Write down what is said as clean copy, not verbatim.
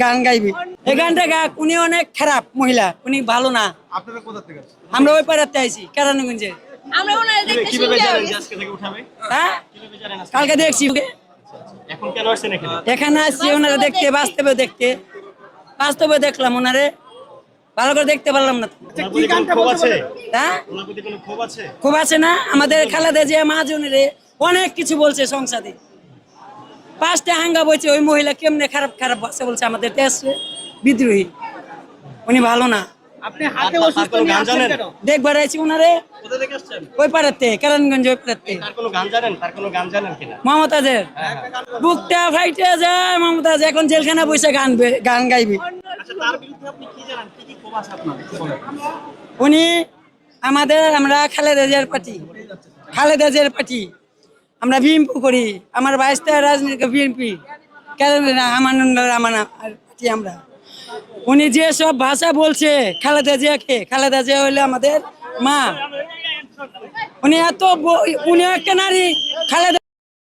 গান গাইবি এই গানটা গাক উনি অনেক খারাপ মহিলা উনি ভালো না। আপনারা কোথা থেকে আসছেন? আমরা ওই পাড়াতে আইছি কেরানীগঞ্জে। আমরা ওনারে দেখতে কিভাবে শুনতে জানেন হবে। যে আজকে থেকে উঠাবে? হ্যাঁ কিভাবে জানেন আজকে? কালকে দেখছি এখন কেন আসছেন এখানে? এখানে আসছি ওনারা দেখতে বাস্তবে দেখলাম ওনারে ভালো করে দেখতে পারলাম না। ওনার প্রতি কোনো ক্ষোভ আছে? হ্যাঁ ওনার প্রতি কোনো ক্ষোভ আছে? খুব আছে না আমাদের খালেদা জিয়া মহাজনেরে অনেক কিছু বলছে সংসদে 5টা হাঙ্গা বলছে ওই মহিলা কেমনে খারাপ খারাপ ভাষা বলছে আমাদের দেশে বিদ্রোহী উনি ভালো না। আপনি হাতে তার অসুস্থ কোনো নিয়ে গান আসছেন জানেন? কেন? দেখবার আইছি ওনারে কোথা থেকে আসছেন? ওই পাড়াতে কেরানীগঞ্জ ওই পাড়াতে তার কোনো গান জানেন? তার কোনো গান জানেন কিনা? মমতাজের বুকটা ফাইটে যায় মমতাজ এখন জেলখানা বসে গান গাইবি। আচ্ছা, তার বিরুদ্ধে আপনি কি জানেন? কি কি ক্ষোভ আছে আপনার? একটু বলেন। উনি আমরা খালেদা জিয়ার পার্টি আমরা বিএনপি করি আমার 22টা রাজনীতি বিএনপি আমার পার্টি আমরা। উনি যে সব ভাষা বলছে খালেদা জিয়া হইলে আমাদের মা উনি একটা নারী খালেদা